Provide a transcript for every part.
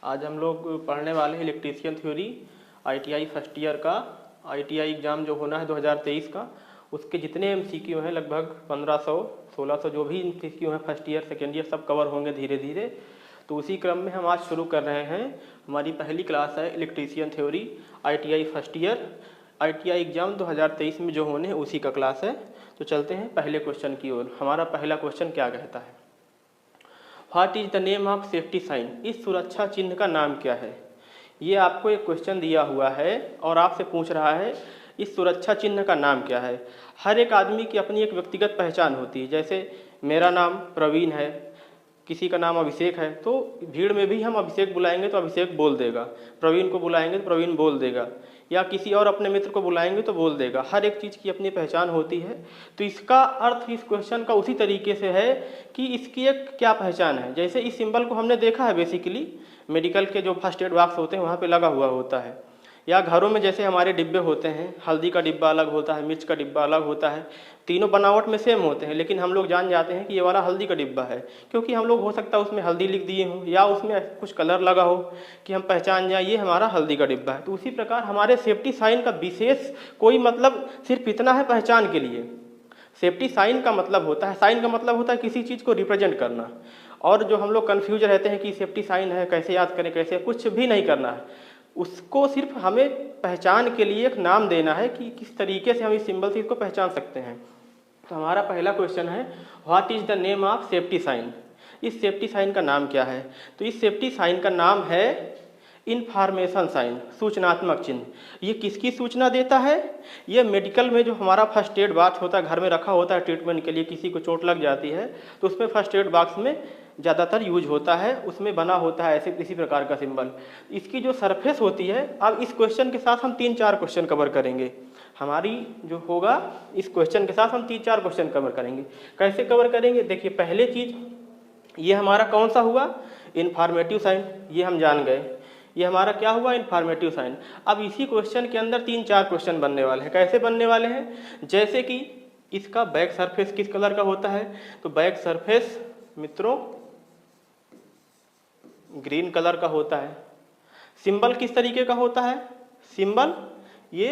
आज हम लोग पढ़ने वाले हैं electrician theory ITI first year का। आईटीआई एग्ज़ाम जो होना है 2023 का, उसके जितने एमसीक्यू हैं लगभग 1500-1600 जो भी एमसीक्यू हैं फर्स्ट ईयर सेकेंड ईयर सब कवर होंगे धीरे धीरे। तो उसी क्रम में हम आज शुरू कर रहे हैं। हमारी पहली क्लास है electrician theory ITI first year. ITI exam 2023 में जो होने हैं उसी का क्लास है। तो चलते हैं पहले क्वेश्चन की ओर। हमारा पहला क्वेश्चन क्या कहता है, what is the name of safety sign? इस सुरक्षा चिन्ह का नाम क्या है? ये आपको एक क्वेश्चन दिया हुआ है और आपसे पूछ रहा है इस सुरक्षा चिन्ह का नाम क्या है। हर एक आदमी की अपनी एक व्यक्तिगत पहचान होती है। जैसे मेरा नाम प्रवीण है, किसी का नाम अभिषेक है, तो भीड़ में भी हम अभिषेक बुलाएंगे तो अभिषेक बोल देगा, प्रवीण को बुलाएंगे तो प्रवीण बोल देगा, या किसी और अपने मित्र को बुलाएंगे तो बोल देगा। हर एक चीज़ की अपनी पहचान होती है। तो इसका अर्थ इस क्वेश्चन का उसी तरीके से है कि इसकी एक क्या पहचान है। जैसे इस सिंबल को हमने देखा है बेसिकली मेडिकल के जो फर्स्ट एड बॉक्स होते हैं वहाँ पे लगा हुआ होता है, या घरों में जैसे हमारे डिब्बे होते हैं, हल्दी का डिब्बा अलग होता है, मिर्च का डिब्बा अलग होता है। तीनों बनावट में सेम होते हैं, लेकिन हम लोग जान जाते हैं कि ये वाला हल्दी का डिब्बा है, क्योंकि हम लोग हो सकता है उसमें हल्दी लिख दिए हों या उसमें कुछ कलर लगा हो कि हम पहचान जाए ये हमारा हल्दी का डिब्बा है। तो उसी प्रकार हमारे सेफ्टी साइन का विशेष कोई मतलब सिर्फ इतना है पहचान के लिए। सेफ्टी साइन का मतलब होता है, साइन का मतलब होता है किसी चीज़ को रिप्रेजेंट करना। और जो हम लोग कन्फ्यूज रहते हैं कि सेफ्टी साइन है कैसे याद करें, कैसे, कुछ भी नहीं करना है। उसको सिर्फ हमें पहचान के लिए एक नाम देना है कि किस तरीके से हम इस सिंबल से इसको पहचान सकते हैं। तो हमारा पहला क्वेश्चन है what is the name of safety sign? इस सेफ्टी साइन का नाम क्या है? तो इस सेफ्टी साइन का नाम है इन्फॉर्मेशन साइन, सूचनात्मक चिन्ह। ये किसकी सूचना देता है? ये मेडिकल में जो हमारा फर्स्ट एड बॉक्स होता है, घर में रखा होता है ट्रीटमेंट के लिए, किसी को चोट लग जाती है तो उसमें फर्स्ट एड बॉक्स में ज़्यादातर यूज होता है, उसमें बना होता है ऐसे इसी प्रकार का सिंबल। इसकी जो सरफेस होती है, अब इस क्वेश्चन के साथ हम 3-4 क्वेश्चन कवर करेंगे। हमारी जो होगा इस क्वेश्चन के साथ हम 3-4 क्वेश्चन कवर करेंगे। कैसे कवर करेंगे? देखिए, पहले चीज़ ये हमारा कौन सा हुआ? इन्फॉर्मेटिव साइन, ये हम जान गए। ये हमारा क्या हुआ? Informative sign. अब इसी क्वेश्चन के अंदर 3-4 क्वेश्चन बनने वाले हैं। कैसे बनने वाले हैं? जैसे कि इसका बैक सरफेस किस कलर का होता है? तो बैक सरफेस मित्रों ग्रीन कलर का होता है। सिंबल किस तरीके का होता है? सिंबल ये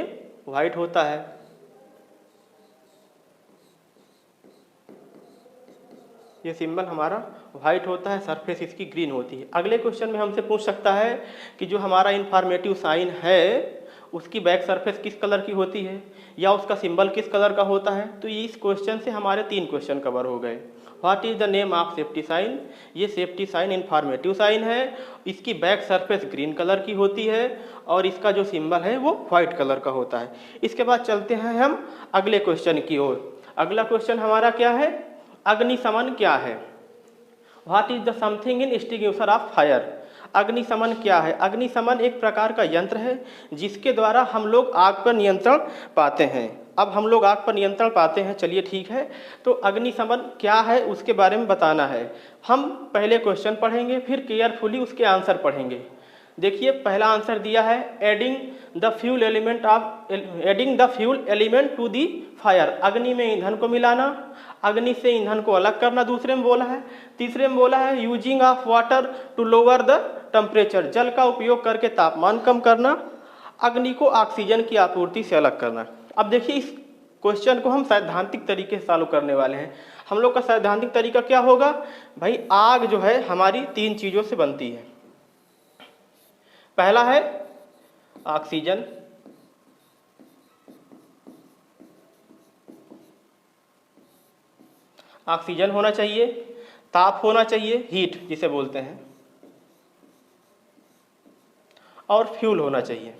वाइट होता है। ये सिंबल हमारा वाइट होता है, सरफेस इसकी ग्रीन होती है। अगले क्वेश्चन में हमसे पूछ सकता है कि जो हमारा इन्फॉर्मेटिव साइन है उसकी बैक सरफेस किस कलर की होती है, या उसका सिंबल किस कलर का होता है। तो इस क्वेश्चन से हमारे 3 क्वेश्चन कवर हो गए। What is the name of safety sign? ये सेफ्टी साइन इन्फॉर्मेटिव साइन है, इसकी बैक सरफेस ग्रीन कलर की होती है और इसका जो सिंबल है वो वाइट कलर का होता है। इसके बाद चलते हैं हम अगले क्वेश्चन की ओर। अगला क्वेश्चन हमारा क्या है? अग्निशमन क्या है? What is the something in extinguisher of fire? अग्निशमन क्या है? अग्निशमन एक प्रकार का यंत्र है जिसके द्वारा हम लोग आग पर नियंत्रण पाते हैं। अब हम लोग आग पर नियंत्रण पाते हैं, चलिए ठीक है। तो अग्निशमन क्या है उसके बारे में बताना है। हम पहले क्वेश्चन पढ़ेंगे, फिर केयरफुली उसके आंसर पढ़ेंगे। देखिए, पहला आंसर दिया है adding the fuel element to the fire. अग्नि में ईंधन को मिलाना, अग्नि से ईंधन को अलग करना दूसरे में बोला है। तीसरे में बोला है using of water to lower the temperature, जल का उपयोग करके तापमान कम करना। अग्नि को ऑक्सीजन की आपूर्ति से अलग करना। अब देखिए, इस क्वेश्चन को हम सैद्धांतिक तरीके से सॉल्व करने वाले हैं। हम लोग का सैद्धांतिक तरीका क्या होगा? भाई, आग जो है हमारी 3 चीज़ों से बनती है। पहला है ऑक्सीजन, ऑक्सीजन होना चाहिए, ताप होना चाहिए, हीट जिसे बोलते हैं, और फ्यूल होना चाहिए।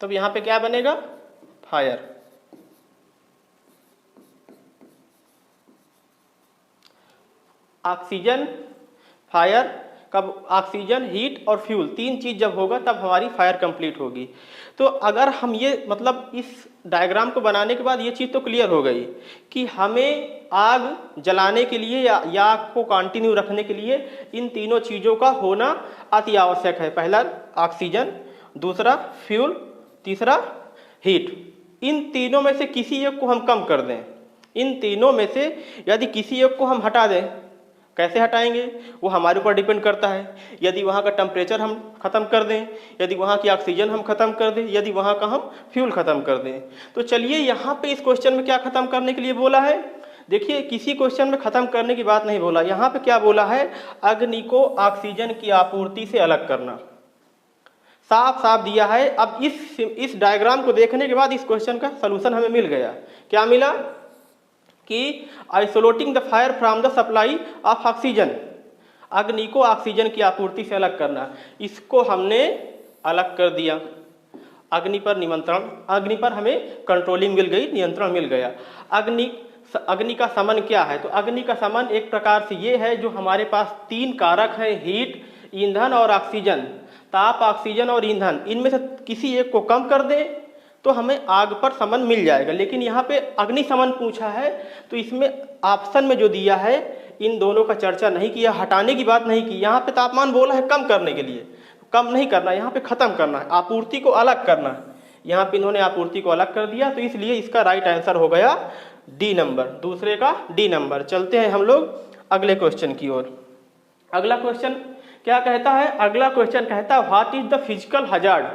तब यहाँ पे क्या बनेगा? फायर। ऑक्सीजन, फायर, कब? ऑक्सीजन, हीट और फ्यूल, 3 चीज़ जब होगा तब हमारी फायर कंप्लीट होगी। तो अगर हम ये मतलब इस डायग्राम को बनाने के बाद ये चीज़ तो क्लियर हो गई कि हमें आग जलाने के लिए या आग को कंटिन्यू रखने के लिए इन तीनों चीज़ों का होना अति आवश्यक है। पहला ऑक्सीजन, दूसरा फ्यूल, तीसरा हीट। इन तीनों में से किसी एक को हम कम कर दें, इन तीनों में से यदि किसी एक को हम हटा दें कैसे हटाएंगे वो हमारे ऊपर डिपेंड करता है। यदि वहाँ का टेम्परेचर हम ख़त्म कर दें, यदि वहाँ की ऑक्सीजन हम ख़त्म कर दें, यदि वहाँ का हम फ्यूल ख़त्म कर दें। तो चलिए यहाँ पे इस क्वेश्चन में क्या ख़त्म करने के लिए बोला है, देखिए किसी क्वेश्चन में ख़त्म करने की बात नहीं बोला, यहाँ पे क्या बोला है, अग्नि को ऑक्सीजन की आपूर्ति से अलग करना, साफ साफ दिया है। अब इस डायग्राम को देखने के बाद इस क्वेश्चन का सलूशन हमें मिल गया। क्या मिला कि isolating the fire from the supply of oxygen, अग्नि को ऑक्सीजन की आपूर्ति से अलग करना, इसको हमने अलग कर दिया। अग्नि पर नियंत्रण, अग्नि पर हमें कंट्रोलिंग मिल गई, नियंत्रण मिल गया। अग्नि का समन क्या है, तो अग्नि का समन एक प्रकार से ये है, जो हमारे पास तीन कारक हैं, हीट, ईंधन और ऑक्सीजन, ताप, ऑक्सीजन और ईंधन, इनमें से किसी एक को कम कर दें तो हमें आग पर समन मिल जाएगा। लेकिन यहाँ पे अग्नि समन पूछा है, तो इसमें ऑप्शन में जो दिया है इन दोनों का चर्चा नहीं किया, हटाने की बात नहीं की। यहाँ पे तापमान बोला है कम करने के लिए, कम नहीं करना, यहाँ पे ख़त्म करना है, आपूर्ति को अलग करना है। यहाँ पे इन्होंने आपूर्ति को अलग कर दिया, तो इसलिए इसका राइट आंसर हो गया डी नंबर, दूसरे का डी नंबर। चलते हैं हम लोग अगले क्वेश्चन की ओर। अगला क्वेश्चन क्या कहता है, अगला क्वेश्चन कहता है what is the physical hazard,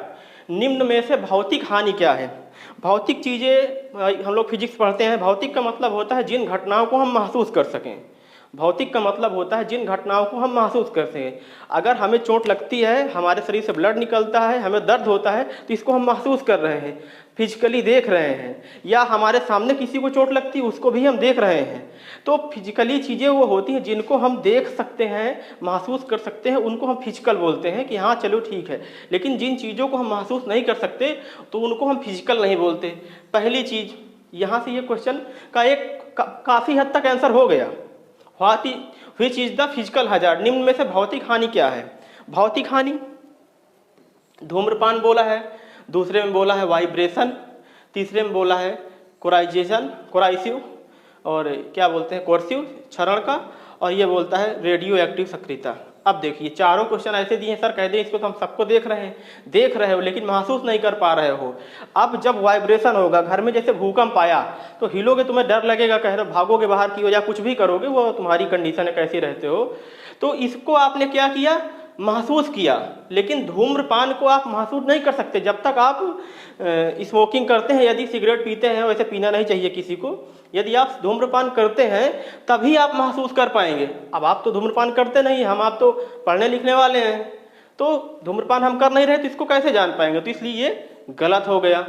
निम्न में से भौतिक हानि क्या है। भौतिक चीज़ें हम लोग फिजिक्स पढ़ते हैं, भौतिक का मतलब होता है जिन घटनाओं को हम महसूस कर सकें, भौतिक का मतलब होता है जिन घटनाओं को हम महसूस कर सकें। अगर हमें चोट लगती है, हमारे शरीर से ब्लड निकलता है, हमें दर्द होता है, तो इसको हम महसूस कर रहे हैं, फिजिकली देख रहे हैं। या हमारे सामने किसी को चोट लगती है, उसको भी हम देख रहे हैं। तो फिजिकली चीज़ें वो होती हैं जिनको हम देख सकते हैं, महसूस कर सकते हैं, उनको हम फिजिकल बोलते हैं कि हाँ चलो ठीक है। लेकिन जिन चीज़ों को हम महसूस नहीं कर सकते तो उनको हम फिजिकल नहीं बोलते। पहली चीज़, यहाँ से ये क्वेश्चन का एक काफ़ी हद तक आंसर हो गया। Which is the physical hazard, निम्न में से भौतिक हानि क्या है। भौतिक हानि, धूम्रपान बोला है, दूसरे में बोला है वाइब्रेशन, तीसरे में बोला है कोराइसिव, और क्या बोलते हैं कोर्सिव, क्षरण का, और ये बोलता है रेडियो एक्टिव सक्रियता। अब देखिए चारों क्वेश्चन ऐसे दिए हैं, सर कह दें इसको तो हम सबको देख रहे हो लेकिन महसूस नहीं कर पा रहे हो। अब जब वाइब्रेशन होगा, घर में जैसे भूकंप आया तो हिलोगे, तुम्हें डर लगेगा, कह रहे भागोगे बाहर की वजह, कुछ भी करोगे, वो तुम्हारी कंडीशन है, कैसे रहते हो। तो इसको आपने क्या किया, महसूस किया। लेकिन धूम्रपान को आप महसूस नहीं कर सकते जब तक आप स्मोकिंग करते हैं, यदि सिगरेट पीते हैं, वैसे पीना नहीं चाहिए किसी को, यदि आप धूम्रपान करते हैं तभी आप महसूस कर पाएंगे। अब आप तो धूम्रपान करते नहीं, आप तो पढ़ने लिखने वाले हैं, तो धूम्रपान हम कर नहीं रहे, तो इसको कैसे जान पाएंगे, तो इसलिए ये गलत हो गया।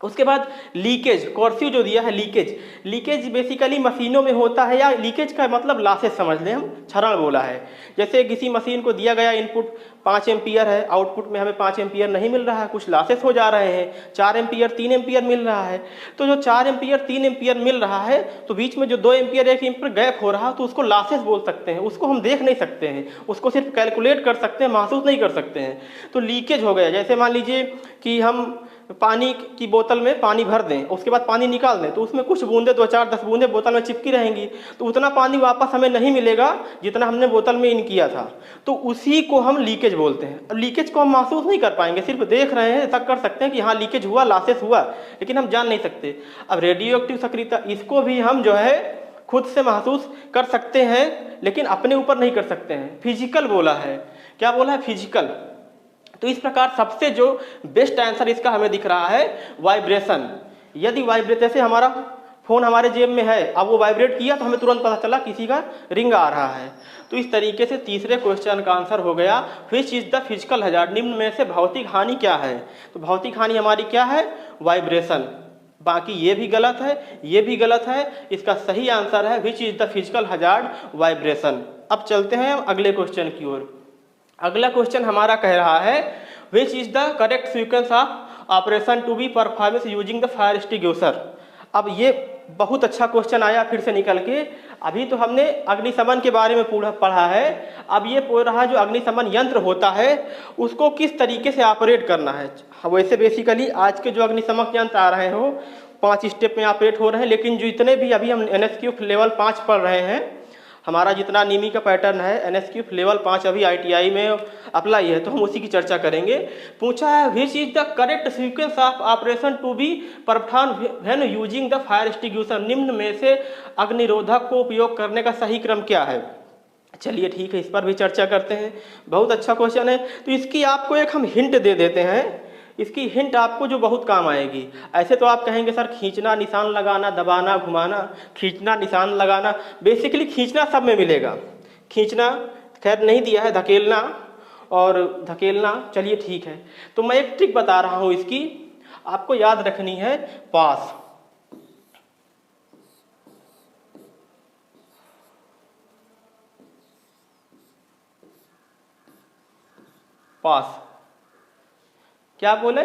उसके बाद लीकेज, कोर्सिव जो दिया है लीकेज बेसिकली मशीनों में होता है, या लीकेज का मतलब लॉसेस समझ लें हम, क्षरण बोला है। जैसे किसी मशीन को दिया गया इनपुट 5 एम्पियर है, आउटपुट में हमें 5 एम्पियर नहीं मिल रहा है, कुछ लॉसेस हो जा रहे हैं, 4 एम्पियर 3 एम्पियर मिल रहा है। तो जो 4 एम्पियर 3 एम्पियर मिल रहा है, तो बीच में जो 2 एम्पियर 1 एम्पियर गैप हो रहा है, तो उसको लॉसेस बोल सकते हैं। उसको हम देख नहीं सकते हैं, उसको सिर्फ कैलकुलेट कर सकते हैं, महसूस नहीं कर सकते हैं। तो लीकेज हो गया। जैसे मान लीजिए कि हम पानी की बोतल में पानी भर दें, उसके बाद पानी निकाल दें, तो उसमें कुछ बूंदे 2 4 10 बूंदे बोतल में चिपकी रहेंगी, तो उतना पानी वापस हमें नहीं मिलेगा जितना हमने बोतल में इन किया था। तो उसी को हम लीकेज बोलते हैं। अब लीकेज को हम महसूस नहीं कर पाएंगे, सिर्फ देख रहे हैं, ऐसा कर सकते हैं कि हाँ लीकेज हुआ, लॉसेस हुआ, लेकिन हम जान नहीं सकते। अब रेडियो एक्टिव सक्रियता, इसको भी हम जो है खुद से महसूस कर सकते हैं, लेकिन अपने ऊपर नहीं कर सकते हैं। फिजिकल बोला है, क्या बोला है, फिजिकल। तो इस प्रकार सबसे जो बेस्ट आंसर इसका हमें दिख रहा है वाइब्रेशन। यदि वाइब्रेट, जैसे हमारा फोन हमारे जेब में है, अब वो वाइब्रेट किया तो हमें तुरंत पता चला किसी का रिंग आ रहा है। तो इस तरीके से तीसरे क्वेश्चन का आंसर हो गया which is the physical hazard, निम्न में से भौतिक हानि क्या है। तो भौतिक हानि हमारी क्या है, वाइब्रेशन। बाकी ये भी गलत है, ये भी गलत है, इसका सही आंसर है which is the physical hazard, vibration. अब चलते हैं अगले क्वेश्चन की ओर। अगला क्वेश्चन हमारा कह रहा है which is the correct sequence of operation to be performance using the fire extinguisher. अब ये बहुत अच्छा क्वेश्चन आया फिर से निकल के। अभी तो हमने अग्निशमन के बारे में पढ़ा है, अब ये पूछ रहा जो अग्निशमन यंत्र होता है उसको किस तरीके से ऑपरेट करना है। वैसे बेसिकली आज के जो अग्निशमन यंत्र आ रहे हो 5 स्टेप में ऑपरेट हो रहे हैं, लेकिन जो इतने भी अभी हम NSQ लेवल 5 पढ़ रहे हैं, हमारा जितना नीमी का पैटर्न है NSQ लेवल 5 अभी ITI में अप्लाई है, तो हम उसी की चर्चा करेंगे। पूछा है which is the correct sequence of operation to be perform when using the fire extinguisher, निम्न में से अग्निरोधक को उपयोग करने का सही क्रम क्या है। चलिए ठीक है, इस पर भी चर्चा करते हैं। बहुत अच्छा क्वेश्चन है। तो इसकी आपको एक हम हिंट दे देते हैं। इसकी हिंट आपको जो बहुत काम आएगी। ऐसे तो आप कहेंगे सर खींचना, निशान लगाना, दबाना, घुमाना, खींचना, निशान लगाना, बेसिकली खींचना सब में मिलेगा। खींचना खैर नहीं दिया है, धकेलना और धकेलना, चलिए ठीक है। तो मैं एक ट्रिक बता रहा हूँ इसकी, आपको याद रखनी है। पास, पास, क्या बोले?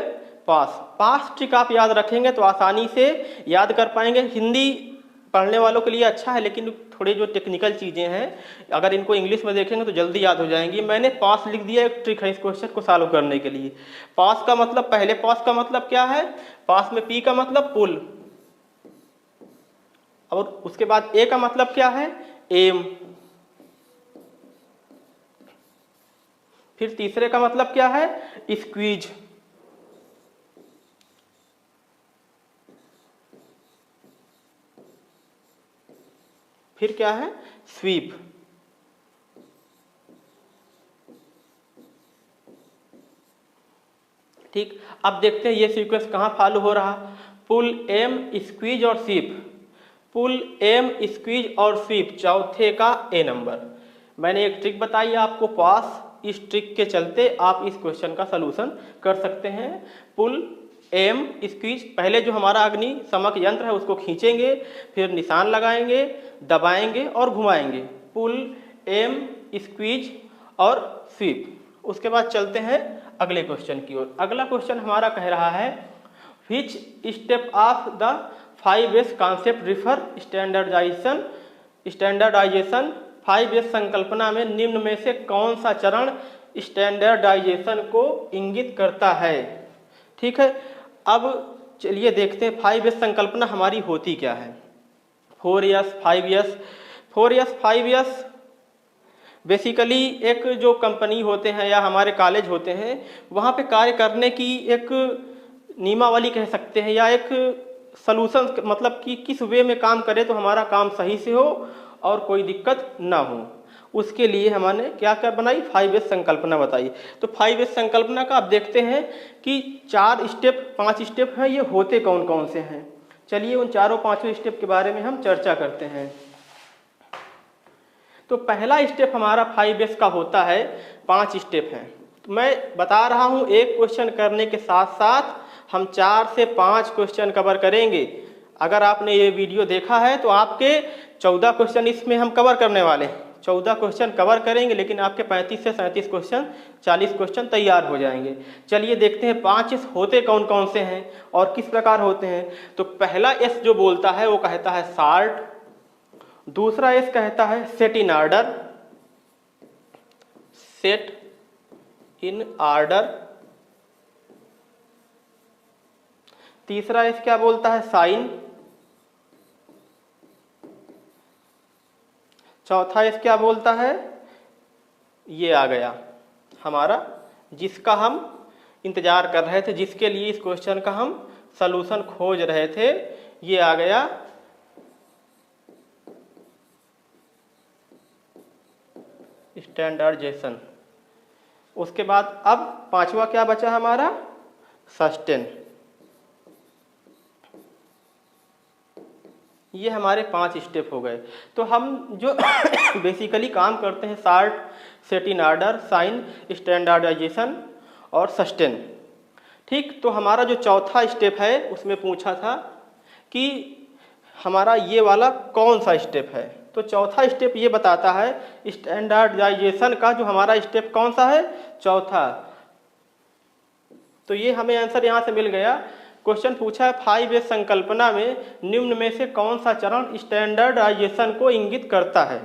पास। पास ट्रिक आप याद रखेंगे तो आसानी से याद कर पाएंगे। हिंदी पढ़ने वालों के लिए अच्छा है, लेकिन थोड़ी जो टेक्निकल चीज़ें हैं अगर इनको इंग्लिश में देखेंगे तो जल्दी याद हो जाएंगी। मैंने पास लिख दिया, एक ट्रिक है इस क्वेश्चन को सॉल्व करने के लिए। पास का मतलब, पहले पास का मतलब क्या है? पास में पी का मतलब पुल, और उसके बाद ए का मतलब क्या है? एम। फिर तीसरे का मतलब क्या है? स्क्वीज। फिर क्या है? स्वीप। ठीक, अब देखते हैं ये सीक्वेंस कहाँ फॉलो हो रहा। पुल, एम, स्क्वीज और स्वीप। पुल, एम, स्क्वीज और स्वीप, चौथे का ए नंबर। मैंने एक ट्रिक बताई आपको पास, इस ट्रिक के चलते आप इस क्वेश्चन का सलूशन कर सकते हैं। पुल, एम, स्क्वीज, पहले जो हमारा अग्निशमक यंत्र है उसको खींचेंगे, फिर निशान लगाएंगे, दबाएंगे और घुमाएंगे। पुल, एम, स्क्वीज और स्वीप। उसके बाद चलते हैं अगले क्वेश्चन की ओर। अगला क्वेश्चन हमारा कह रहा है which step of the 5S concept refer standardization. 5S संकल्पना में निम्न में से कौन सा चरण स्टैंडर्डाइजेशन को इंगित करता है? ठीक है, अब चलिए देखते हैं 5S संकल्पना हमारी होती क्या है। 4S, 5S। 4S, 5S basically एक जो कंपनी होते हैं या हमारे कॉलेज होते हैं, वहाँ पे कार्य करने की एक नियमावली कह सकते हैं, या एक सलूशन, मतलब कि किस वे में काम करें तो हमारा काम सही से हो और कोई दिक्कत ना हो। उसके लिए हमने क्या क्या बनाई? 5S संकल्पना बताई। तो 5S संकल्पना का आप देखते हैं कि 4 स्टेप, 5 स्टेप हैं, ये होते कौन कौन से हैं। चलिए उन चारों पांचों स्टेप के बारे में हम चर्चा करते हैं। तो पहला स्टेप हमारा 5S का होता है, 5 स्टेप हैं। तो मैं बता रहा हूँ एक क्वेश्चन करने के साथ साथ हम 4 से 5 क्वेश्चन कवर करेंगे। अगर आपने ये वीडियो देखा है तो आपके 14 क्वेश्चन इसमें हम कवर करने वाले हैं। 14 क्वेश्चन कवर करेंगे, लेकिन आपके 35 से 37 क्वेश्चन, 40 क्वेश्चन तैयार हो जाएंगे। चलिए देखते हैं 5 होते कौन कौन से हैं और किस प्रकार होते हैं। तो पहला एस जो बोलता है वो कहता है सॉर्ट। दूसरा एस कहता है set in order, set in order. तीसरा एस क्या बोलता है? साइन। चौथा एस क्या बोलता है? ये आ गया हमारा, जिसका हम इंतजार कर रहे थे, जिसके लिए इस क्वेश्चन का हम सलूशन खोज रहे थे, ये आ गया स्टैंडर्डाइजेशन। उसके बाद अब पांचवा क्या बचा हमारा? सस्टेन। ये हमारे 5 स्टेप हो गए। तो हम जो बेसिकली काम करते हैं sort, set in order, shine, standardization और सस्टेन। ठीक, तो हमारा जो चौथा स्टेप है उसमें पूछा था कि हमारा ये वाला कौन सा स्टेप है। तो चौथा स्टेप ये बताता है स्टैंडर्डाइजेशन का जो हमारा स्टेप कौन सा है? चौथा। तो ये हमें आंसर यहाँ से मिल गया। क्वेश्चन पूछा है 5S संकल्पना में निम्न में से कौन सा चरण स्टैंडर्डाइजेशन को इंगित करता है।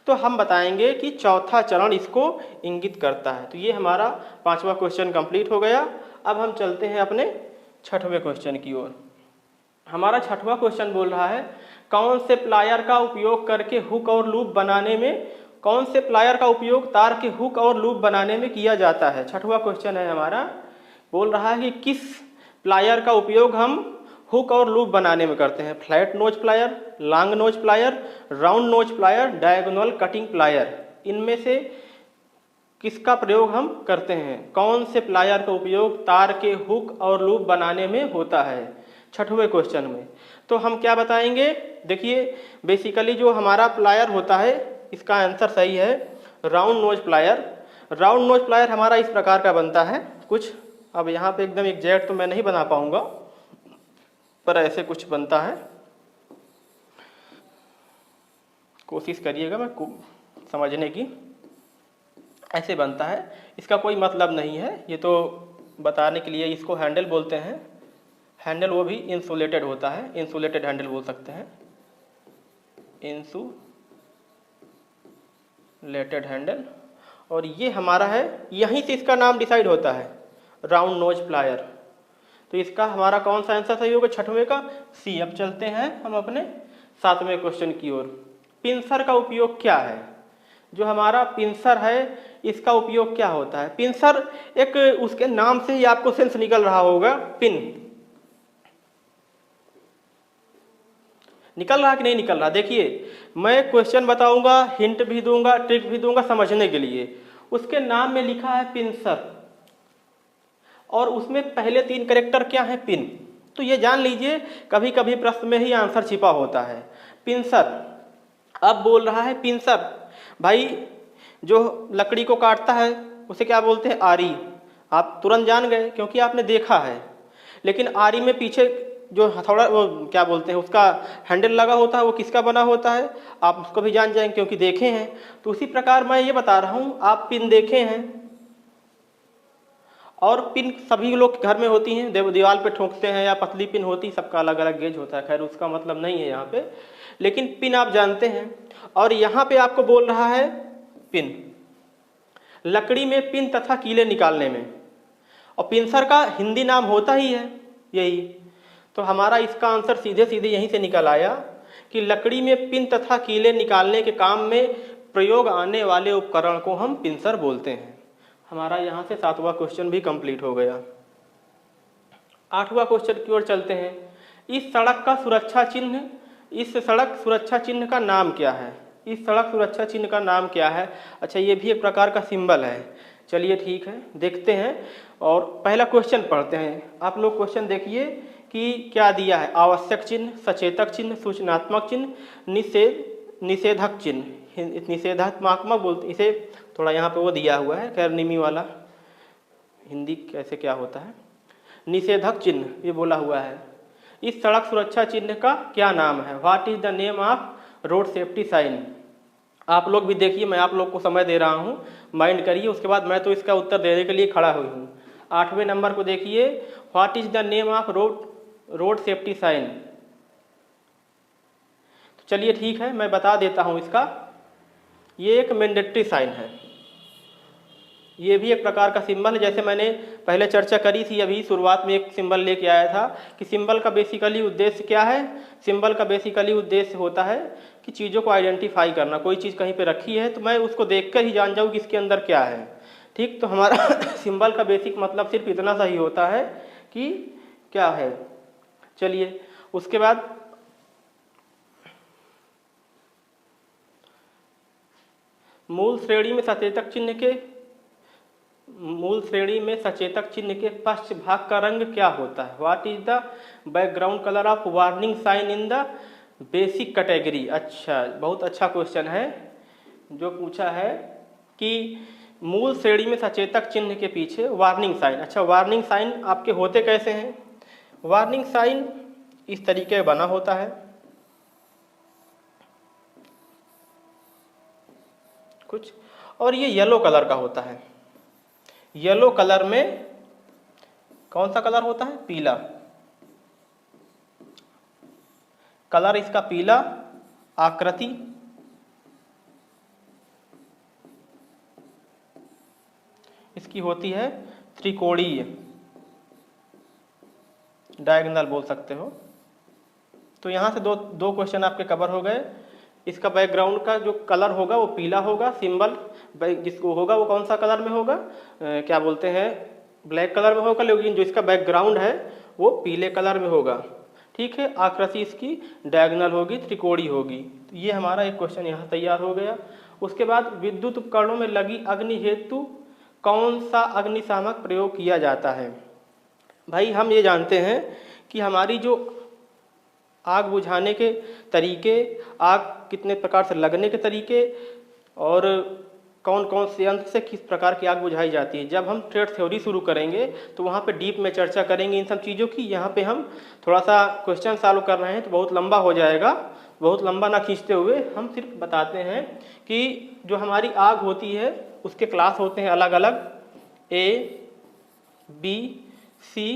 तो हम बताएंगे कि चौथा चरण इसको इंगित करता है। तो ये हमारा 5वां क्वेश्चन कंप्लीट हो गया। अब हम चलते हैं अपने 6वें क्वेश्चन की ओर। हमारा 6वां क्वेश्चन बोल रहा है कौन से प्लायर का उपयोग करके हुक और लूप बनाने में, कौन से प्लायर का उपयोग तार के हुक और लूप बनाने में किया जाता है। 6वां क्वेश्चन है हमारा, बोल रहा है कि किस प्लायर का उपयोग हम हुक और लूप बनाने में करते हैं। Flat knows plier, long nose plier, round knows plier, diagonal cutting plier. इनमें से किसका प्रयोग हम करते हैं? कौन से प्लायर का उपयोग तार के हुक और लूप बनाने में होता है? छठवें क्वेश्चन में तो हम क्या बताएंगे? देखिए बेसिकली जो हमारा प्लायर होता है इसका आंसर सही है round knows plier. Round knows plier हमारा इस प्रकार का बनता है कुछ, अब यहाँ पे एकदम एग्जैक्ट तो मैं नहीं बना पाऊंगा पर ऐसे कुछ बनता है, कोशिश करिएगा मैं समझने की। ऐसे बनता है, इसका कोई मतलब नहीं है, ये तो बताने के लिए। इसको हैंडल बोलते हैं, हैंडल वो भी इंसुलेटेड होता है, इंसुलेटेड हैंडल बोल सकते हैं, इंसुलेटेड हैंडल। और ये हमारा है, यहीं से इसका नाम डिसाइड होता है राउंड नोज प्लायर। तो इसका हमारा कौन सा आंसर सही होगा? छठवें का सी। अब चलते हैं हम अपने सातवें क्वेश्चन की ओर। पिंसर का उपयोग क्या है? जो हमारा पिंसर है इसका उपयोग क्या होता है? पिंसर एक, उसके नाम से ही आपको सेंस निकल रहा होगा, पिन निकल रहा कि नहीं निकल रहा? देखिए मैं क्वेश्चन बताऊंगा, हिंट भी दूंगा, ट्रिक भी दूंगा समझने के लिए। उसके नाम में लिखा है पिंसर और उसमें पहले 3 कैरेक्टर क्या है? पिन। तो ये जान लीजिए कभी कभी प्रश्न में ही आंसर छिपा होता है। पिंसर, अब बोल रहा है पिंसर, भाई जो लकड़ी को काटता है उसे क्या बोलते हैं? आरी। आप तुरंत जान गए क्योंकि आपने देखा है। लेकिन आरी में पीछे जो हथौड़ा, वो क्या बोलते हैं, उसका हैंडल लगा होता है, वो किसका बना होता है? आप उसको भी जान जाएंगे क्योंकि देखे हैं। तो उसी प्रकार मैं ये बता रहा हूँ, आप पिन देखे हैं और पिन सभी लोग घर में होती हैं, दीवार पे ठोकते हैं या पतली पिन होती, सबका अलग अलग गेज होता है, खैर उसका मतलब नहीं है यहाँ पे, लेकिन पिन आप जानते हैं। और यहाँ पे आपको बोल रहा है पिन, लकड़ी में पिन तथा कीले निकालने में, और पिंसर का हिंदी नाम होता ही है यही। तो हमारा इसका आंसर सीधे सीधे यहीं से निकल आया कि लकड़ी में पिन तथा कीले निकालने के काम में प्रयोग आने वाले उपकरण को हम पिंसर बोलते हैं। हमारा यहाँ से 7वां क्वेश्चन भी कंप्लीट हो गया। 8वां क्वेश्चन की ओर चलते हैं। इस सड़क का सुरक्षा चिन्ह, इस सड़क सुरक्षा चिन्ह का नाम क्या है? इस सड़क सुरक्षा चिन्ह का नाम क्या है? अच्छा, ये भी एक प्रकार का सिंबल है। चलिए ठीक है, देखते हैं और पहला क्वेश्चन पढ़ते हैं। आप लोग क्वेश्चन देखिए कि क्या दिया है। आवश्यक चिन्ह, सचेतक चिन्ह, सूचनात्मक चिन्ह, निषेधक चिन्ह। निषेधात्मक बोलते, इसे थोड़ा यहाँ पे वो दिया हुआ है, खैर निमी वाला हिंदी कैसे क्या होता है, निषेधक चिन्ह ये बोला हुआ है। इस सड़क सुरक्षा चिन्ह का क्या नाम है? What is the name of road safety sign? आप लोग भी देखिए, मैं आप लोग को समय दे रहा हूँ, माइंड करिए, उसके बाद मैं तो इसका उत्तर देने के लिए खड़ा हुई हूँ। 8वें नंबर को देखिए, what is the name of road safety sign. तो चलिए ठीक है, मैं बता देता हूँ इसका। ये एक मैंडेटरी साइन है, ये भी एक प्रकार का सिंबल है। जैसे मैंने पहले चर्चा करी थी, अभी शुरुआत में एक सिंबल लेके आया था कि सिंबल का बेसिकली उद्देश्य क्या है? सिंबल का बेसिकली उद्देश्य होता है कि चीज़ों को आइडेंटिफाई करना। कोई चीज़ कहीं पे रखी है तो मैं उसको देखकर ही जान जाऊँ कि इसके अंदर क्या है। ठीक, तो हमारा सिंबल का बेसिक मतलब सिर्फ इतना सा ही होता है कि क्या है। चलिए उसके बाद मूल श्रेणी में सचेतक चिन्ह के पश्च भाग का रंग क्या होता है? What is the background colour of warning sign in the basic category? अच्छा, बहुत अच्छा क्वेश्चन है जो पूछा है कि मूल श्रेणी में सचेतक चिन्ह के पीछे वार्निंग साइन। अच्छा, वार्निंग साइन आपके होते कैसे हैं? वार्निंग साइन इस तरीके का बना होता है कुछ, और ये येलो कलर का होता है। येलो कलर में कौन सा कलर होता है? पीला कलर, इसका पीला। आकृति इसकी होती है त्रिकोणीय, डायगोनल बोल सकते हो। तो यहाँ से दो क्वेश्चन आपके कवर हो गए। इसका बैकग्राउंड का जो कलर होगा वो पीला होगा, सिंबल जिसको होगा वो कौन सा कलर में होगा? क्या बोलते हैं, ब्लैक कलर में होगा, लेकिन जो इसका बैकग्राउंड है वो पीले कलर में होगा। ठीक है, आकृति इसकी डायगोनल होगी, त्रिकोणीय होगी। तो ये हमारा एक क्वेश्चन यहाँ तैयार हो गया। उसके बाद विद्युत उपकरणों में लगी अग्नि हेतु कौन सा अग्निशामक प्रयोग किया जाता है। भाई हम ये जानते हैं कि हमारी जो आग बुझाने के तरीके, आग कितने प्रकार से लगने के तरीके और कौन कौन से यंत्र से किस प्रकार की आग बुझाई जाती है, जब हम ट्रेड थ्योरी शुरू करेंगे तो वहाँ पे डीप में चर्चा करेंगे इन सब चीज़ों की। यहाँ पे हम थोड़ा सा क्वेश्चन सॉल्व कर रहे हैं तो बहुत लंबा हो जाएगा, बहुत लंबा ना खींचते हुए हम सिर्फ बताते हैं कि जो हमारी आग होती है उसके क्लास होते हैं अलग अलग, ए बी सी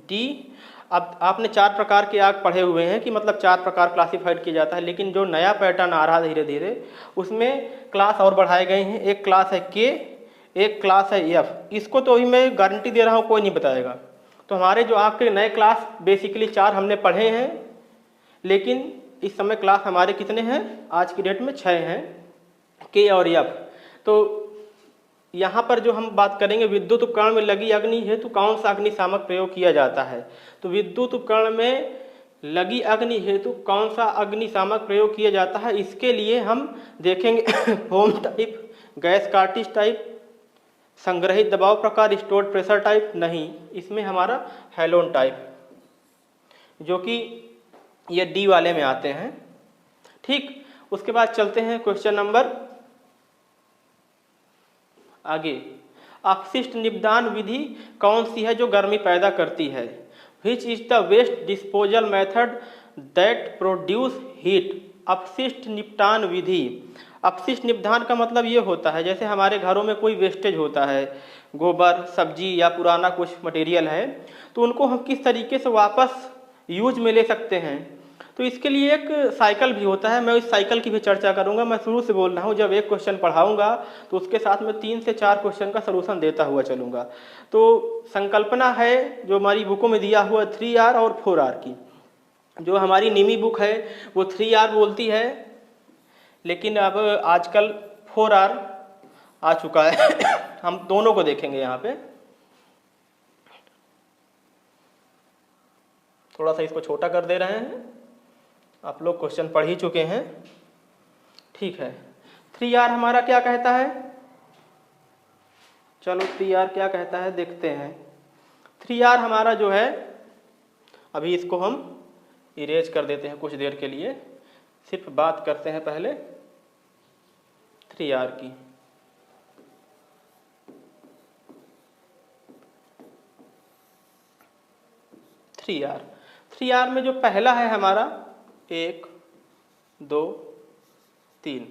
डी। अब आपने 4 प्रकार के आग पढ़े हुए हैं कि मतलब 4 प्रकार क्लासिफाइड किया जाता है, लेकिन जो नया पैटर्न आ रहा है धीरे धीरे उसमें क्लास और बढ़ाए गए हैं। एक क्लास है के, एक क्लास है एफ। इसको तो अभी मैं गारंटी दे रहा हूँ कोई नहीं बताएगा। तो हमारे जो आग के नए क्लास बेसिकली 4 हमने पढ़े हैं, लेकिन इस समय क्लास हमारे कितने हैं आज की डेट में 6 हैं, के और एफ। तो यहाँ पर जो हम बात करेंगे विद्युत उपकरण में लगी अग्नि हेतु कौन सा अग्निशामक प्रयोग किया जाता है। तो विद्युत उपकरण में लगी अग्नि हेतु कौन सा अग्निशामक प्रयोग किया जाता है, इसके लिए हम देखेंगे foam type, gas cartridge type, संग्रहित दबाव प्रकार, स्टोर्ड प्रेशर टाइप। नहीं, इसमें हमारा हैलोन टाइप, जो कि ये डी वाले में आते हैं। ठीक, उसके बाद चलते हैं क्वेश्चन नंबर आगे। अपशिष्ट निपदान विधि कौन सी है जो गर्मी पैदा करती है। Which is the waste disposal method that produce heat. अपशिष्ट निपटान विधि, अपशिष्ट निपदान का मतलब ये होता है जैसे हमारे घरों में कोई वेस्टेज होता है, गोबर, सब्जी या पुराना कुछ मटेरियल है, तो उनको हम किस तरीके से वापस यूज में ले सकते हैं। तो इसके लिए एक साइकिल भी होता है, मैं इस साइकिल की भी चर्चा करूंगा। मैं शुरू से बोल रहा हूँ, जब एक क्वेश्चन पढ़ाऊंगा तो उसके साथ में 3 से 4 क्वेश्चन का सलूशन देता हुआ चलूंगा। तो संकल्पना है जो हमारी बुकों में दिया हुआ 3R और 4R की। जो हमारी निमी बुक है वो 3R बोलती है, लेकिन अब आजकल 4R आ चुका है। हम दोनों को देखेंगे। यहाँ पे थोड़ा सा इसको छोटा कर दे रहे हैं, आप लोग क्वेश्चन पढ़ ही चुके हैं। ठीक है, 3R हमारा क्या कहता है, चलो 3R क्या कहता है देखते हैं। 3R हमारा जो है, अभी इसको हम इरेज कर देते हैं कुछ देर के लिए, सिर्फ बात करते हैं पहले 3R की। थ्री आर में जो पहला है हमारा 1 2 3।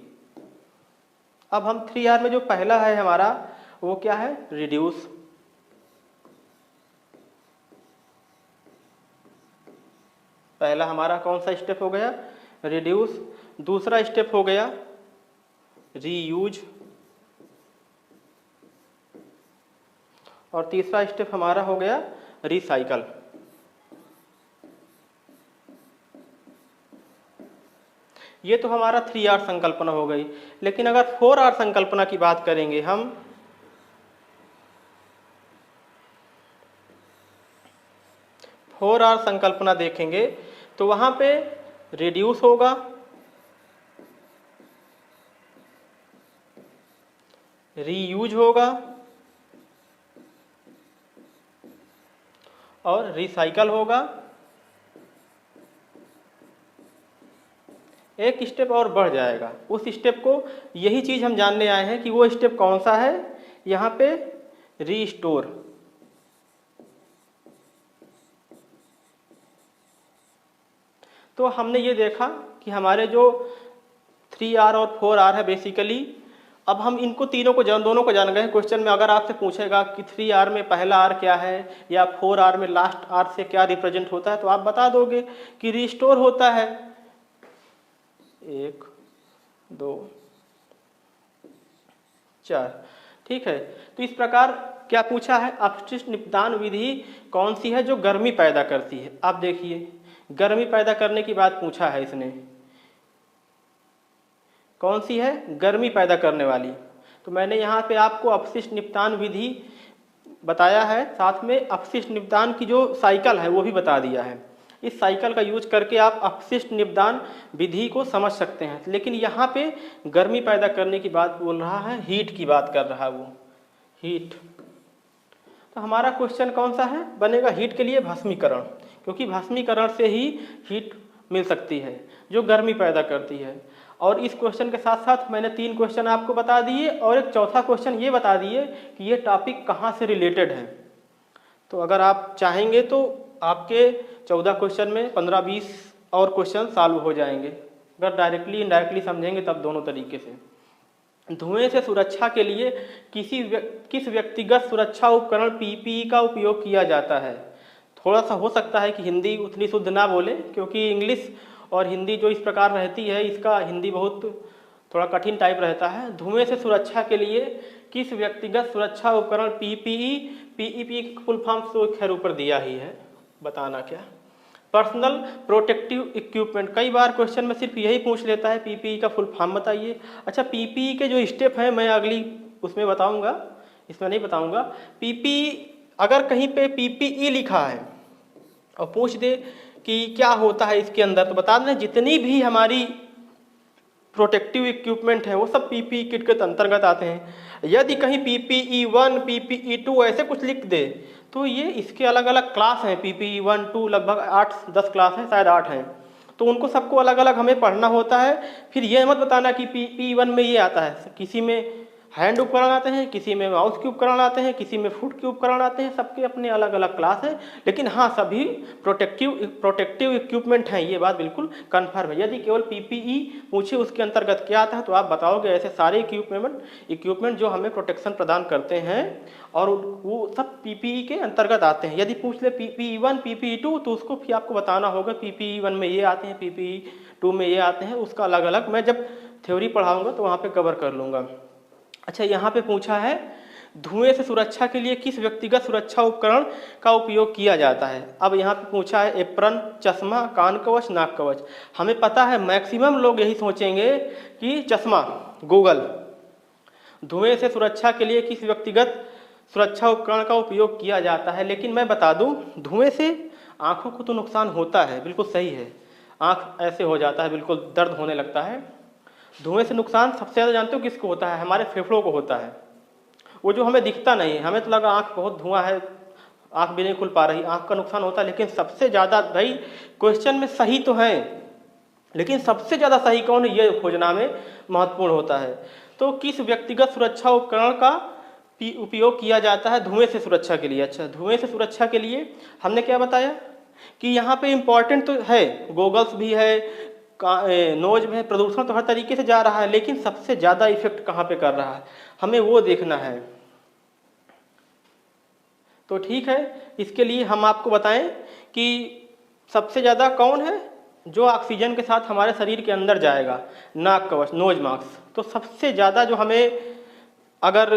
अब हम 3R में जो पहला है हमारा वो क्या है, रिड्यूस। पहला हमारा कौन सा स्टेप हो गया, रिड्यूस। दूसरा स्टेप हो गया रीयूज, और तीसरा स्टेप हमारा हो गया रिसाइकल। ये तो हमारा 3R संकल्पना हो गई। लेकिन अगर 4R संकल्पना की बात करेंगे हम, 4R संकल्पना देखेंगे तो वहां पे रिड्यूस होगा, रीयूज होगा और रिसाइकल होगा। एक स्टेप और बढ़ जाएगा, उस स्टेप को यही चीज हम जानने आए हैं कि वो स्टेप कौन सा है। यहाँ पे रीस्टोर। तो हमने ये देखा कि हमारे जो 3R और 4R है बेसिकली, अब हम इनको तीनों को दोनों को जान गए। क्वेश्चन में अगर आपसे पूछेगा कि 3R में पहला R क्या है या 4R में लास्ट R से क्या रिप्रेजेंट होता है, तो आप बता दोगे कि रिस्टोर होता है। 1 2 4, ठीक है। तो इस प्रकार क्या पूछा है, अपशिष्ट निपदान विधि कौन सी है जो गर्मी पैदा करती है। आप देखिए, गर्मी पैदा करने की बात पूछा है इसने, कौन सी है, गर्मी पैदा करने वाली। तो मैंने यहाँ पे आपको अपशिष्ट निपटान विधि बताया है, साथ में अपशिष्ट निपटान की जो साइकिल है वो भी बता दिया है। इस साइकिल का यूज करके आप अपशिष्ट निपदान विधि को समझ सकते हैं। लेकिन यहाँ पे गर्मी पैदा करने की बात बोल रहा है, हीट की बात कर रहा है वो, हीट। तो हमारा क्वेश्चन कौन सा है बनेगा, हीट के लिए भस्मीकरण, क्योंकि भस्मीकरण से ही हीट मिल सकती है जो गर्मी पैदा करती है। और इस क्वेश्चन के साथ साथ मैंने 3 क्वेश्चन आपको बता दिए और एक चौथा क्वेश्चन ये बता दिए कि ये टॉपिक कहाँ से रिलेटेड है। तो अगर आप चाहेंगे तो आपके 14 क्वेश्चन में 15-20 और क्वेश्चन सॉल्व हो जाएंगे, अगर डायरेक्टली इनडायरेक्टली समझेंगे तब दोनों तरीके से। धुएं से सुरक्षा के लिए किस व्यक्तिगत सुरक्षा उपकरण पीपीई का उपयोग किया जाता है। थोड़ा सा हो सकता है कि हिंदी उतनी शुद्ध ना बोले, क्योंकि इंग्लिश और हिंदी जो इस प्रकार रहती है इसका हिंदी बहुत थोड़ा कठिन टाइप रहता है। धुएं से सुरक्षा के लिए किस व्यक्तिगत सुरक्षा उपकरण पीपीई, पीईपी फुल फॉर्म तो खैर ऊपर दिया ही है, बताना क्या। पर्सनल प्रोटेक्टिव इक्विपमेंट, कई बार क्वेश्चन में सिर्फ यही पूछ लेता है पीपीई का फुल फॉर्म बताइए। अच्छा, पीपीई के जो स्टेप हैं मैं अगली उसमें बताऊंगा, इसमें नहीं बताऊंगा। पीपीई अगर कहीं पे पीपीई लिखा है और पूछ दे कि क्या होता है इसके अंदर, तो बता दें जितनी भी हमारी प्रोटेक्टिव इक्विपमेंट है वो सब पीपीई किट के अंतर्गत आते हैं। यदि कहीं पीपीई 1, पीपीई 2 ऐसे कुछ लिख दे तो ये इसके अलग अलग क्लास हैं, पीपीई 1, 2 लगभग 8-10 क्लास हैं, शायद 8 हैं, तो उनको सबको अलग अलग हमें पढ़ना होता है। फिर ये मत बताना कि पीपीई 1 में ये आता है, किसी में हैंड उपकरण आते हैं, किसी में माउस के उपकरण आते हैं, किसी में फुट के उपकरण आते हैं, सबके अपने अलग अलग क्लास हैं। लेकिन हाँ, सभी प्रोटेक्टिव इक्विपमेंट हैं, ये बात बिल्कुल कन्फर्म है। यदि केवल पीपीई पूछे उसके अंतर्गत क्या आता है तो आप बताओगे ऐसे सारे इक्विपमेंट जो हमें प्रोटेक्शन प्रदान करते हैं और वो सब पीपीई के अंतर्गत आते हैं। यदि पूछ ले पीपीई 1, पीपीई 2 तो उसको फिर आपको बताना होगा पीपीई 1 में ये आते हैं, पीपीई 2 में ये आते हैं, उसका अलग अलग मैं जब थ्योरी पढ़ाऊँगा तो वहाँ पर कवर कर लूँगा। अच्छा, यहाँ पे पूछा है धुएं से सुरक्षा के लिए किस व्यक्तिगत सुरक्षा उपकरण का उपयोग किया जाता है। अब यहाँ पे पूछा है एप्रन, चश्मा, कान कवच, नाक कवच। हमें पता है मैक्सिमम लोग यही सोचेंगे कि चश्मा, गूगल। धुएं से सुरक्षा के लिए किस व्यक्तिगत सुरक्षा उपकरण का उपयोग किया जाता है, लेकिन मैं बता दूं धुएं से आँखों को तो नुकसान होता है, बिल्कुल सही है, आँख ऐसे हो जाता है, बिल्कुल दर्द होने लगता है। धुएं से नुकसान सबसे ज़्यादा जानते हो किसको होता है, हमारे फेफड़ों को होता है। वो जो हमें दिखता नहीं है, हमें तो लगा आँख बहुत धुआं है, आँख भी नहीं खुल पा रही, आँख का नुकसान होता है। लेकिन सबसे ज़्यादा, भाई क्वेश्चन में सही तो है लेकिन सबसे ज़्यादा सही कौन है ये खोजना में महत्वपूर्ण होता है। तो किस व्यक्तिगत सुरक्षा उपकरण का उपयोग किया जाता है धुएं से सुरक्षा के लिए। अच्छा, धुएं से सुरक्षा के लिए हमने क्या बताया कि यहाँ पे इम्पॉर्टेंट तो है, गोगल्स भी है, नोज में प्रदूषण तो हर तरीके से जा रहा है, लेकिन सबसे ज़्यादा इफेक्ट कहाँ पे कर रहा है हमें वो देखना है। तो ठीक है, इसके लिए हम आपको बताएं कि सबसे ज़्यादा कौन है जो ऑक्सीजन के साथ हमारे शरीर के अंदर जाएगा, नाक कवच, नोज मास्क। तो सबसे ज़्यादा जो हमें अगर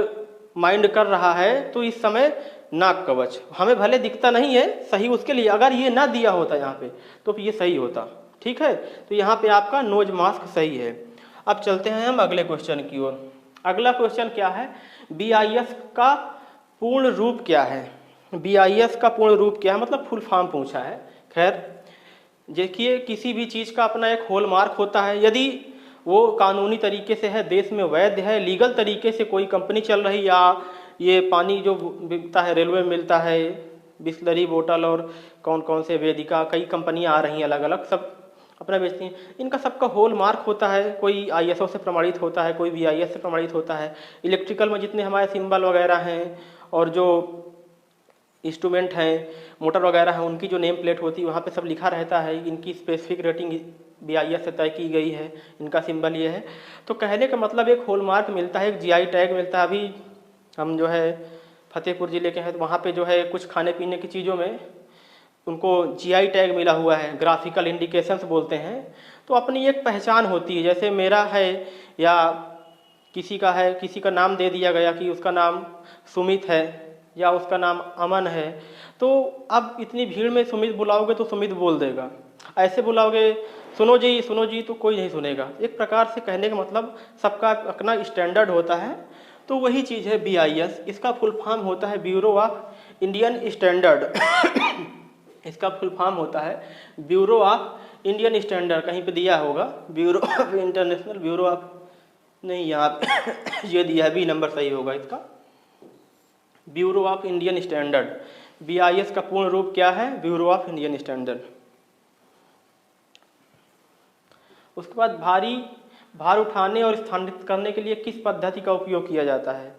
माइंड कर रहा है तो इस समय नाक कवच हमें भले दिखता नहीं है सही, उसके लिए अगर ये ना दिया होता यहाँ पे तो ये सही होता। ठीक है, तो यहाँ पे आपका नोज मास्क सही है। अब चलते हैं हम अगले क्वेश्चन की ओर। अगला क्वेश्चन क्या है, BIS का पूर्ण रूप क्या है। BIS का पूर्ण रूप क्या है, मतलब फुल फॉर्म पूछा है। खैर देखिए, किसी भी चीज़ का अपना एक हॉलमार्क होता है। यदि वो कानूनी तरीके से है, देश में वैध है, लीगल तरीके से कोई कंपनी चल रही, या ये पानी जो बिकता है रेलवे में मिलता है, बिस्लरी बोतल और कौन कौन से वेदिका, कई कंपनियां आ रही हैं अलग अलग, सब अपना बेचती हैं, इनका सबका हॉल मार्क होता है। कोई ISO से प्रमाणित होता है, कोई BIS से प्रमाणित होता है। इलेक्ट्रिकल में जितने हमारे सिंबल वगैरह हैं और जो इंस्ट्रूमेंट हैं, मोटर वगैरह हैं, उनकी जो नेम प्लेट होती है वहाँ पे सब लिखा रहता है, इनकी स्पेसिफिक रेटिंग BIS से तय की गई है, इनका सिंबल ये है। तो कहने का मतलब एक हॉल मार्क मिलता है, एक GI टैग मिलता है। अभी हम जो है फतेहपुर ज़िले के हैं तो वहाँ पे जो है कुछ खाने पीने की चीज़ों में उनको GI टैग मिला हुआ है, ग्राफिकल इंडिकेशंस बोलते हैं। तो अपनी एक पहचान होती है, जैसे मेरा है या किसी का है, किसी का नाम दे दिया गया कि उसका नाम सुमित है या उसका नाम अमन है, तो अब इतनी भीड़ में सुमित बुलाओगे तो सुमित बोल देगा, ऐसे बुलाओगे सुनो जी तो कोई नहीं सुनेगा। एक प्रकार से कहने का मतलब सबका अपना स्टैंडर्ड होता है। तो वही चीज़ है BIS, इसका फुल फॉर्म होता है ब्यूरो ऑफ इंडियन स्टैंडर्ड इसका फुल फॉर्म होता है ब्यूरो ऑफ इंडियन स्टैंडर्ड, कहीं पे दिया होगा bureau of international bureau of, नहीं यहाँ पे ये दिया है, बी नंबर सही होगा इसका, bureau of Indian standard. BIS का पूर्ण रूप क्या है? Bureau of Indian standard. उसके बाद भार उठाने और स्थानांतरित करने के लिए किस पद्धति का उपयोग किया जाता है?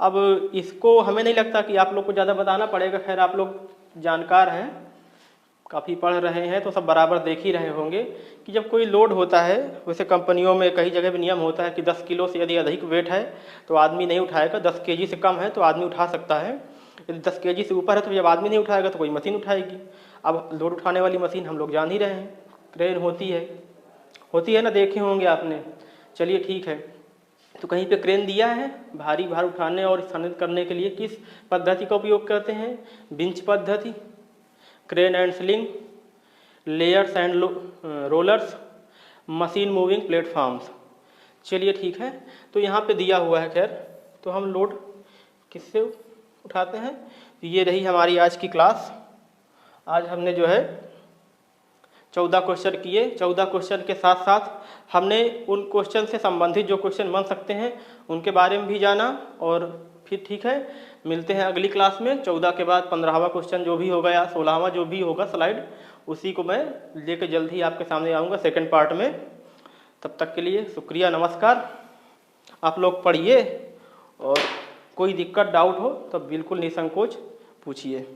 अब इसको हमें नहीं लगता कि आप लोग को ज़्यादा बताना पड़ेगा, खैर आप लोग जानकार हैं, काफ़ी पढ़ रहे हैं तो सब बराबर देख ही रहे होंगे कि जब कोई लोड होता है, वैसे कंपनियों में कई जगह भी नियम होता है कि 10 किलो से यदि अधिक वेट है तो आदमी नहीं उठाएगा, 10 kg से कम है तो आदमी उठा सकता है, यदि 10 kg से ऊपर है तो जब आदमी नहीं उठाएगा तो कोई मशीन उठाएगी। अब लोड उठाने वाली मशीन हम लोग जान ही रहे हैं, क्रेन होती है ना, देखे होंगे आपने। चलिए ठीक है, तो कहीं पे क्रेन दिया है, भारी भार उठाने और स्थानांतरित करने के लिए किस पद्धति का उपयोग करते हैं? विंच पद्धति, crane and sling, layers and rollers, machine moving platforms. चलिए ठीक है, तो यहाँ पे दिया हुआ है, खैर तो हम लोड किससे उठाते हैं? तो ये रही हमारी आज की क्लास। आज हमने जो है 14 क्वेश्चन किए। 14 क्वेश्चन के साथ साथ हमने उन क्वेश्चन से संबंधित जो क्वेश्चन बन सकते हैं उनके बारे में भी जाना। और फिर ठीक है, मिलते हैं अगली क्लास में। 14 के बाद 15वां क्वेश्चन जो भी होगा या 16वां जो भी होगा स्लाइड, उसी को मैं लेकर जल्द ही आपके सामने आऊँगा सेकंड पार्ट में। तब तक के लिए शुक्रिया, नमस्कार। आप लोग पढ़िए और कोई दिक्कत डाउट हो तो बिल्कुल निसंकोच पूछिए।